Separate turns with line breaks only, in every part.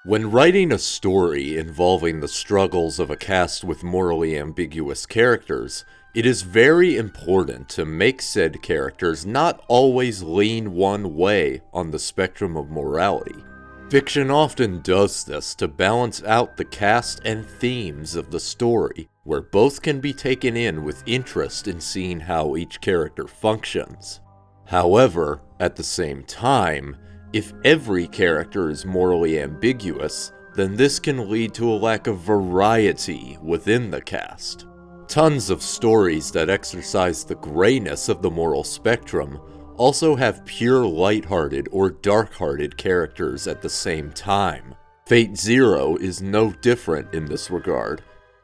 When writing a story involving the struggles of a cast with morally ambiguous characters, it is very important to make said characters not always lean one way on the spectrum of morality. Fiction often does this to balance out the cast and themes of the story, where both can be taken in with interest in seeing how each character functions. However, at the same time, if every character is morally ambiguous, then this can lead to a lack of variety within the cast. Tons of stories that exercise the grayness of the moral spectrum also have pure lighthearted or dark-hearted characters at the same time. Fate Zero is no different in this regard,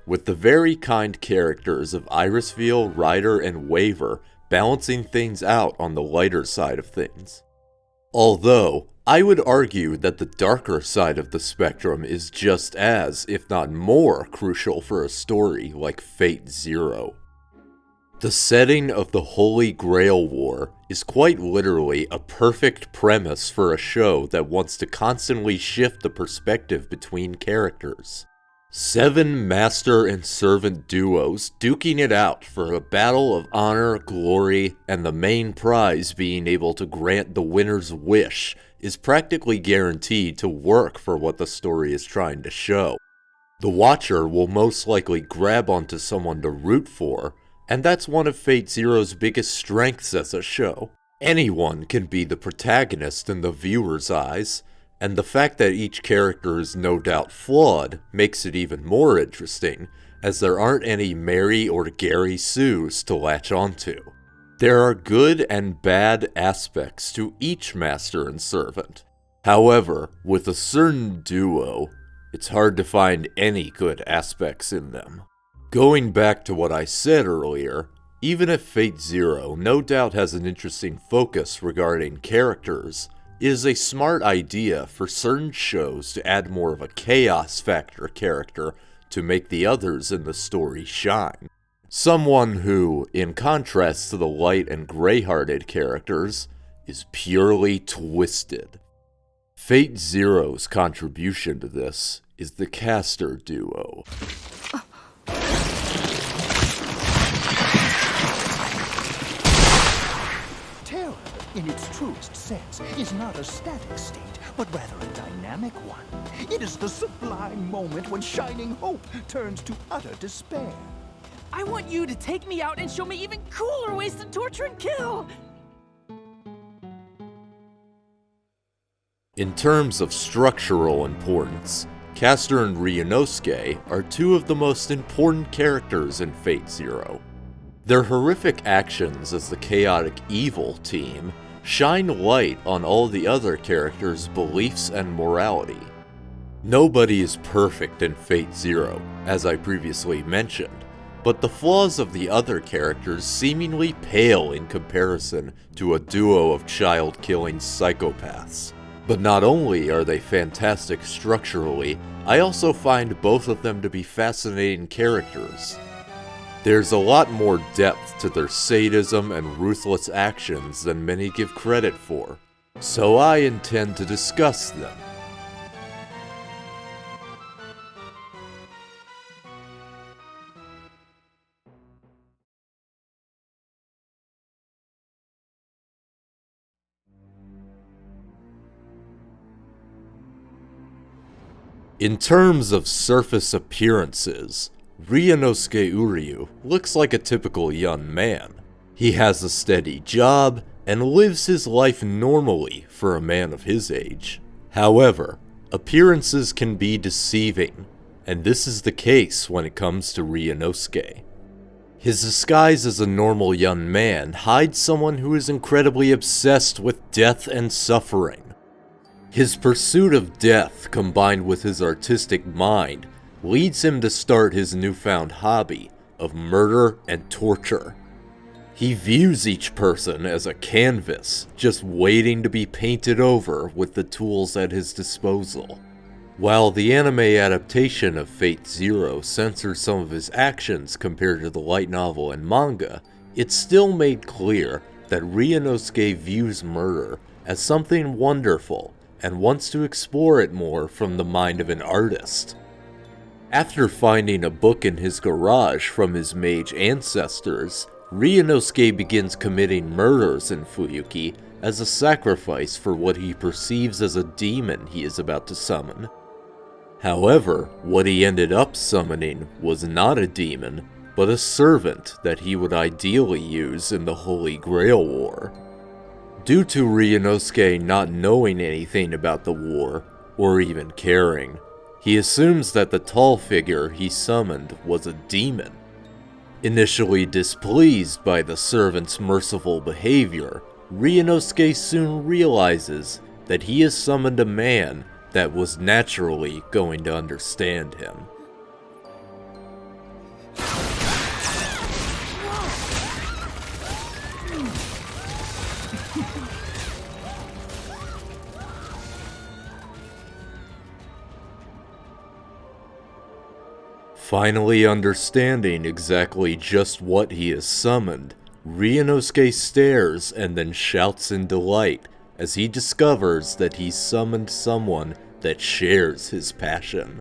with the very kind characters of Irisveal, Ryder, and Waver balancing things out on the lighter side of things. Although, I would argue that the darker side of the spectrum is just as, if not more, crucial for a story like Fate Zero. The setting of the Holy Grail War is quite literally a perfect premise for a show that wants to constantly shift the perspective between characters. 7 master and servant duos duking it out for a battle of honor, glory, and the main prize being able to grant the winner's wish is practically guaranteed to work for what the story is trying to show. The watcher will most likely grab onto someone to root for, and that's one of Fate Zero's biggest strengths as a show. Anyone can be the protagonist in the viewer's eyes, and the fact that each character is no doubt flawed makes it even more interesting, as there aren't any Mary or Gary Sues to latch onto. There are good and bad aspects to each master and servant. However, with a certain duo, it's hard to find any good aspects in them. Going back to what I said earlier, even if Fate Zero no doubt has an interesting focus regarding characters, it is a smart idea for certain shows to add more of a chaos factor character to make the others in the story shine. Someone who, in contrast to the light and gray-hearted characters, is purely twisted. Fate Zero's contribution to this is the caster duo.
Terror, in its truest sense, is not a static state, but rather a dynamic one. It is the sublime moment when shining hope turns to utter despair.
I want you to take me out and show me even cooler ways to torture and kill!
In terms of structural importance, Castor and Ryunosuke are 2 of the most important characters in Fate Zero. Their horrific actions as the chaotic evil team shine light on all the other characters' beliefs and morality. Nobody is perfect in Fate Zero, as I previously mentioned, but the flaws of the other characters seemingly pale in comparison to a duo of child-killing psychopaths. But not only are they fantastic structurally, I also find both of them to be fascinating characters. There's a lot more depth to their sadism and ruthless actions than many give credit for, so I intend to discuss them. In terms of surface appearances, Ryunosuke Uryu looks like a typical young man. He has a steady job and lives his life normally for a man of his age. However, appearances can be deceiving, and this is the case when it comes to Ryunosuke. His disguise as a normal young man hides someone who is incredibly obsessed with death and suffering. His pursuit of death, combined with his artistic mind, leads him to start his newfound hobby of murder and torture. He views each person as a canvas, just waiting to be painted over with the tools at his disposal. While the anime adaptation of Fate Zero censors some of his actions compared to the light novel and manga, it's still made clear that Ryunosuke views murder as something wonderful, and wants to explore it more from the mind of an artist. After finding a book in his garage from his mage ancestors, Ryunosuke begins committing murders in Fuyuki as a sacrifice for what he perceives as a demon he is about to summon. However, what he ended up summoning was not a demon, but a servant that he would ideally use in the Holy Grail War. Due to Ryunosuke not knowing anything about the war, or even caring, he assumes that the tall figure he summoned was a demon. Initially displeased by the servant's merciful behavior, Ryunosuke soon realizes that he has summoned a man that was naturally going to understand him. Finally understanding exactly just what he has summoned, Ryunosuke stares and then shouts in delight as he discovers that he's summoned someone that shares his passion.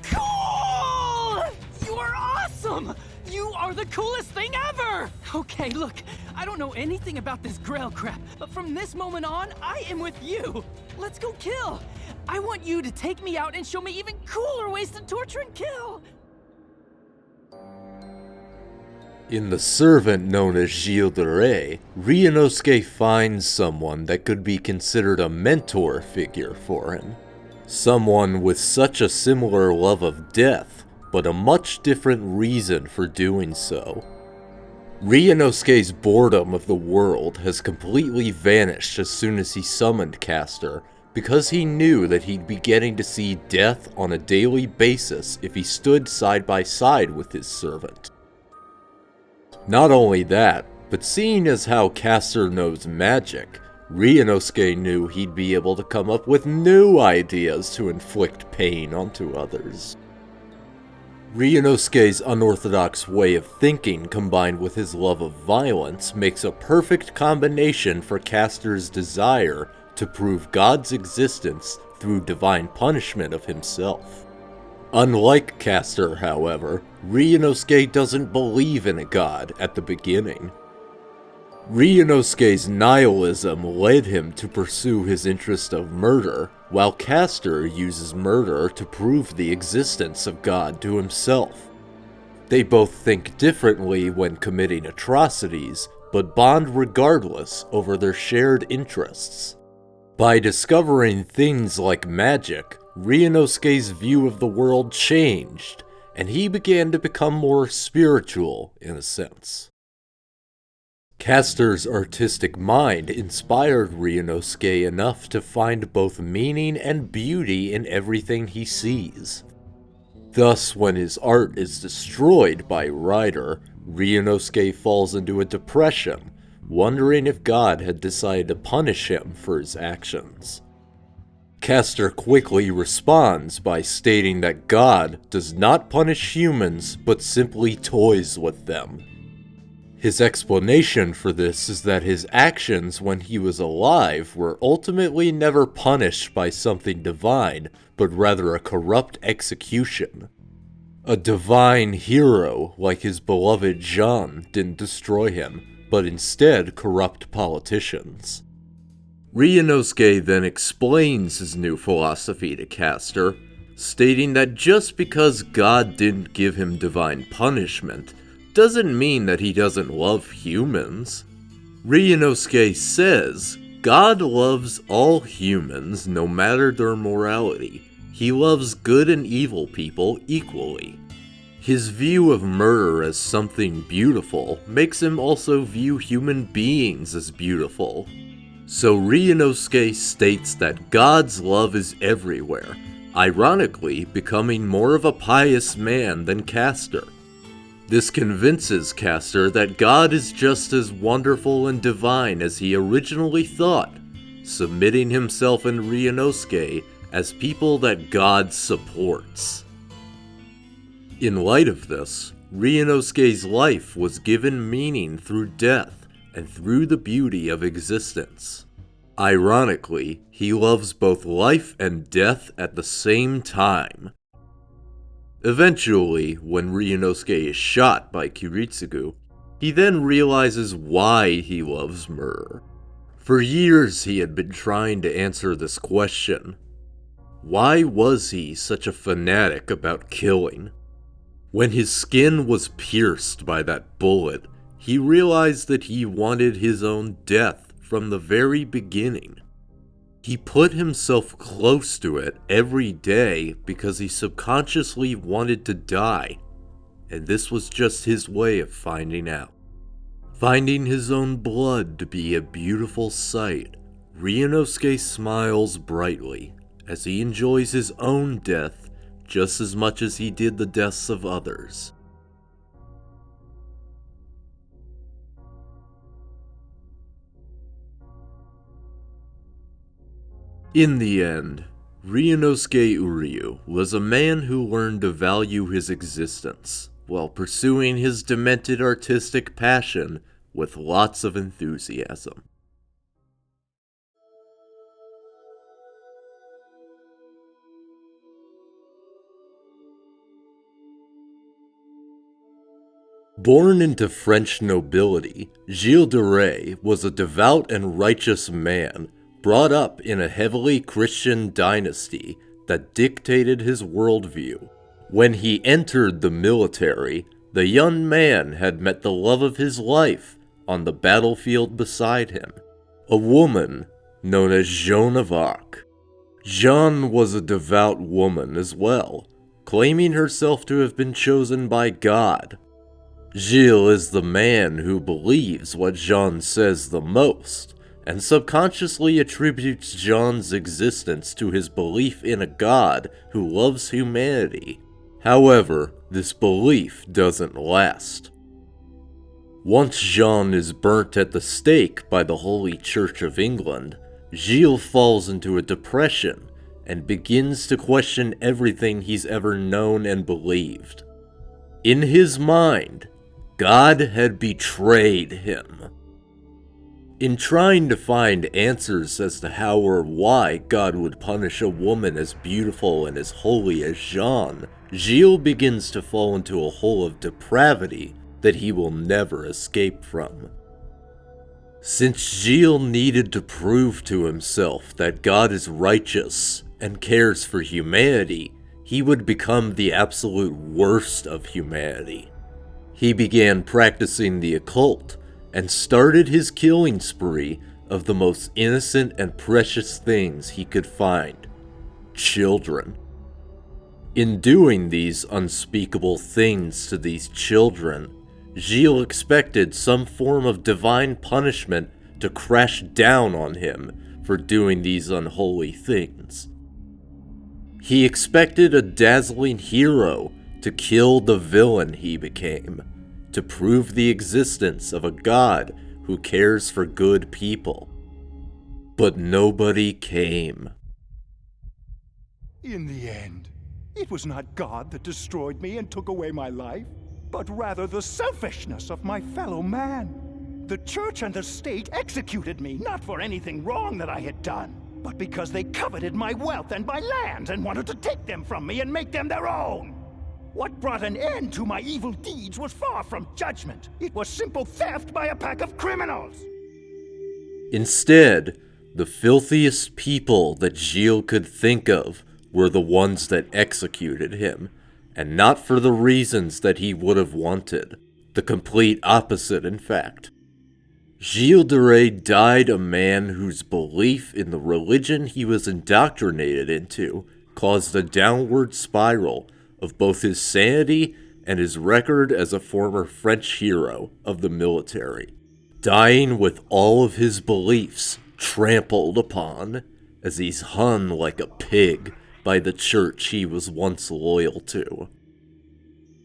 Cool! You are awesome! You are the coolest thing ever! Okay, look, I don't know anything about this Grail crap, but from this moment on, I am with you. Let's go kill. I want you to take me out and show me even cooler ways to torture and kill.
In the servant known as Gilles de Rais, Ryunosuke finds someone that could be considered a mentor figure for him. Someone with such a similar love of death, but a much different reason for doing so. Ryunosuke's boredom of the world has completely vanished as soon as he summoned Castor, because he knew that he'd be getting to see death on a daily basis if he stood side by side with his servant. Not only that, but seeing as how Castor knows magic, Ryunosuke knew he'd be able to come up with new ideas to inflict pain onto others. Ryunosuke's unorthodox way of thinking combined with his love of violence makes a perfect combination for Castor's desire to prove God's existence through divine punishment of himself. Unlike Castor, however, Ryunosuke doesn't believe in a god at the beginning. Ryunosuke's nihilism led him to pursue his interest of murder, while Castor uses murder to prove the existence of God to himself. They both think differently when committing atrocities, but bond regardless over their shared interests. By discovering things like magic, Ryunosuke's view of the world changed, and he began to become more spiritual in a sense. Castor's artistic mind inspired Ryunosuke enough to find both meaning and beauty in everything he sees. Thus, when his art is destroyed by Ryder, Ryunosuke falls into a depression, wondering if God had decided to punish him for his actions. Castor quickly responds by stating that God does not punish humans, but simply toys with them. His explanation for this is that his actions when he was alive were ultimately never punished by something divine, but rather a corrupt execution. A divine hero like his beloved Jean didn't destroy him, but instead corrupt politicians. Ryunosuke then explains his new philosophy to Castor, stating that just because God didn't give him divine punishment doesn't mean that he doesn't love humans. Ryunosuke says, God loves all humans no matter their morality. He loves good and evil people equally. His view of murder as something beautiful makes him also view human beings as beautiful. So Ryunosuke states that God's love is everywhere, ironically becoming more of a pious man than Castor. This convinces Castor that God is just as wonderful and divine as he originally thought, submitting himself and Ryunosuke as people that God supports. In light of this, Ryunosuke's life was given meaning through death and through the beauty of existence. Ironically, he loves both life and death at the same time. Eventually, when Ryunosuke is shot by Kiritsugu, he then realizes why he loves murder. For years he had been trying to answer this question. Why was he such a fanatic about killing? When his skin was pierced by that bullet, he realized that he wanted his own death from the very beginning. He put himself close to it every day because he subconsciously wanted to die, and this was just his way of finding out. Finding his own blood to be a beautiful sight, Ryunosuke smiles brightly as he enjoys his own death just as much as he did the deaths of others. In the end, Ryunosuke Uryu was a man who learned to value his existence while pursuing his demented artistic passion with lots of enthusiasm. Born into French nobility, Gilles de Rais was a devout and righteous man brought up in a heavily Christian dynasty that dictated his worldview. When he entered the military, the young man had met the love of his life on the battlefield beside him, a woman known as Joan of Arc. Jeanne was a devout woman as well, claiming herself to have been chosen by God. Gilles is the man who believes what Jeanne says the most, and subconsciously attributes Jeanne's existence to his belief in a God who loves humanity. However, this belief doesn't last. Once Jeanne is burnt at the stake by the Holy Church of England, Gilles falls into a depression and begins to question everything he's ever known and believed. In his mind, God had betrayed him. In trying to find answers as to how or why God would punish a woman as beautiful and as holy as Jeanne, Gilles begins to fall into a hole of depravity that he will never escape from. Since Gilles needed to prove to himself that God is righteous and cares for humanity, he would become the absolute worst of humanity. He began practicing the occult and started his killing spree of the most innocent and precious things he could find: children. In doing these unspeakable things to these children, Gilles expected some form of divine punishment to crash down on him for doing these unholy things. He expected a dazzling hero to kill the villain he became, to prove the existence of a God who cares for good people. But nobody came.
In the end, it was not God that destroyed me and took away my life, but rather the selfishness of my fellow man. The church and the state executed me, not for anything wrong that I had done, but because they coveted my wealth and my lands and wanted to take them from me and make them their own. What brought an end to my evil deeds was far from judgment. It was simple theft by a pack of criminals.
Instead, the filthiest people that Gilles could think of were the ones that executed him, and not for the reasons that he would have wanted. The complete opposite, in fact. Gilles de Rais died a man whose belief in the religion he was indoctrinated into caused a downward spiral of both his sanity and his record as a former French hero of the military, dying with all of his beliefs trampled upon as he's hung like a pig by the church he was once loyal to.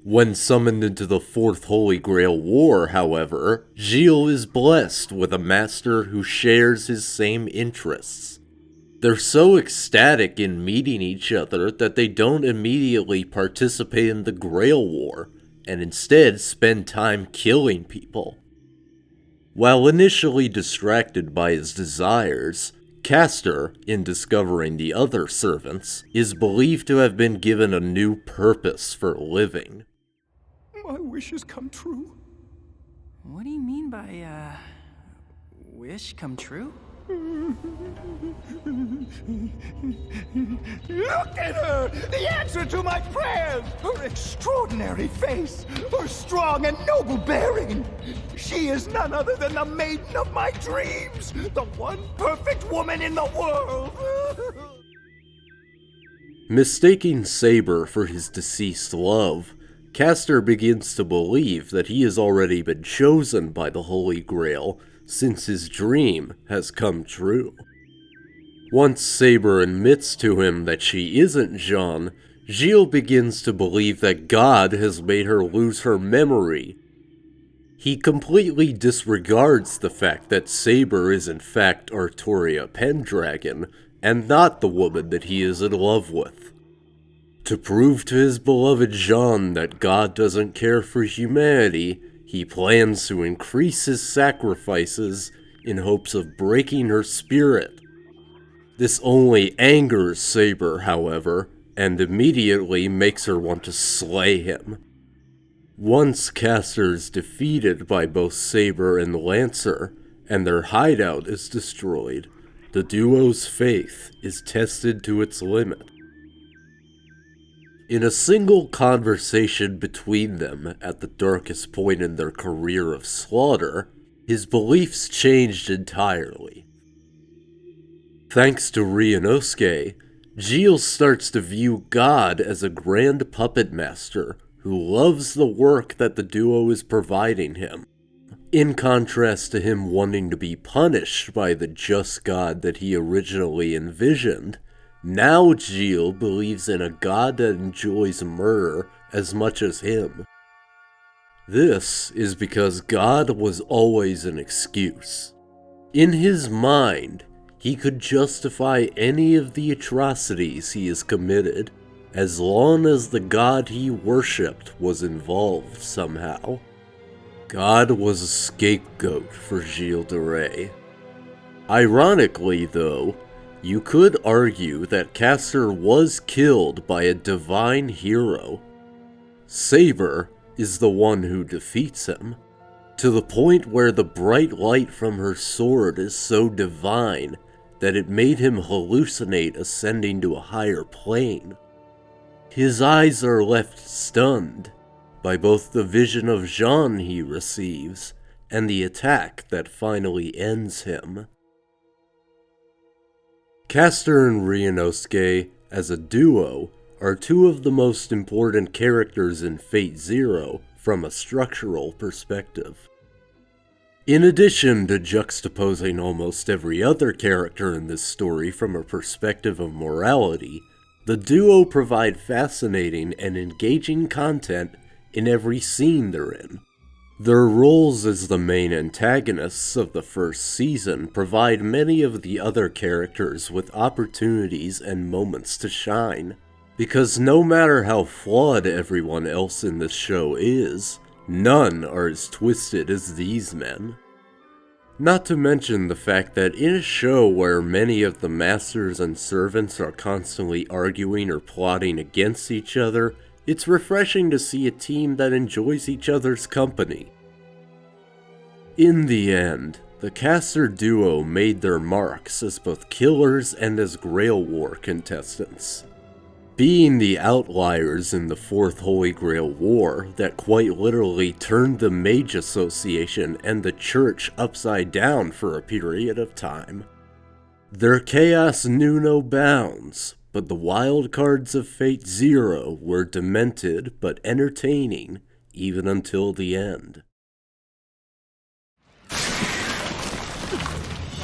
When summoned into the Fourth Holy Grail War, however, Gilles is blessed with a master who shares his same interests. They're so ecstatic in meeting each other that they don't immediately participate in the Grail War, and instead spend time killing people. While initially distracted by his desires, Castor, in discovering the other servants, is believed to have been given a new purpose for living.
My wishes come true.
What do you mean by, wish come true?
Look at her! The answer to my prayers! Her extraordinary face! Her strong and noble bearing! She is none other than the maiden of my dreams! The one perfect woman in the world!
Mistaking Saber for his deceased love, Castor begins to believe that he has already been chosen by the Holy Grail, since his dream has come true. Once Saber admits to him that she isn't Jeanne, Gilles begins to believe that God has made her lose her memory. He completely disregards the fact that Saber is in fact Arturia Pendragon, and not the woman that he is in love with. To prove to his beloved Jeanne that God doesn't care for humanity, he plans to increase his sacrifices in hopes of breaking her spirit. This only angers Saber, however, and immediately makes her want to slay him. Once Castor is defeated by both Saber and Lancer, and their hideout is destroyed, the duo's faith is tested to its limit. In a single conversation between them at the darkest point in their career of slaughter, his beliefs changed entirely. Thanks to Ryunosuke, Gilles starts to view God as a grand puppet master who loves the work that the duo is providing him, in contrast to him wanting to be punished by the just God that he originally envisioned. Now Gilles believes in a God that enjoys murder as much as him. This is because God was always an excuse. In his mind, he could justify any of the atrocities he has committed, as long as the God he worshipped was involved somehow. God was a scapegoat for Gilles de Rais. Ironically, though, you could argue that Castor was killed by a divine hero. Saber is the one who defeats him, to the point where the bright light from her sword is so divine that it made him hallucinate ascending to a higher plane. His eyes are left stunned by both the vision of Jeanne he receives and the attack that finally ends him. Castor and Ryunosuke, as a duo, are two of the most important characters in Fate Zero from a structural perspective. In addition to juxtaposing almost every other character in this story from a perspective of morality, the duo provide fascinating and engaging content in every scene they're in. Their roles as the main antagonists of the first season provide many of the other characters with opportunities and moments to shine, because no matter how flawed everyone else in this show is, none are as twisted as these men. Not to mention the fact that in a show where many of the masters and servants are constantly arguing or plotting against each other, it's refreshing to see a team that enjoys each other's company. In the end, the Castor duo made their marks as both killers and as Grail War contestants. Being the outliers in the Fourth Holy Grail War that quite literally turned the Mage Association and the Church upside down for a period of time. Their chaos knew no bounds, but the Wildcards of Fate Zero were demented but entertaining even until the end.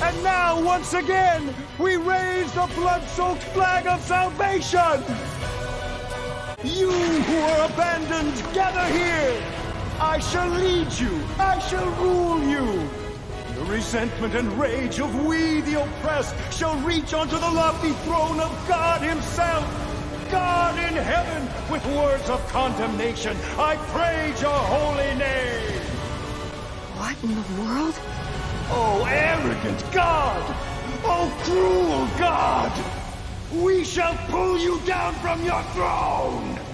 And now, once again, we raise the blood-soaked flag of salvation! You who are abandoned, gather here! I shall lead you! I shall rule you! The resentment and rage of we, the oppressed, shall reach onto the lofty throne of God Himself! God in heaven, with words of condemnation, I praise your holy name!
What in the world?
Oh, arrogant God! Oh, cruel God! We shall pull you down from your throne!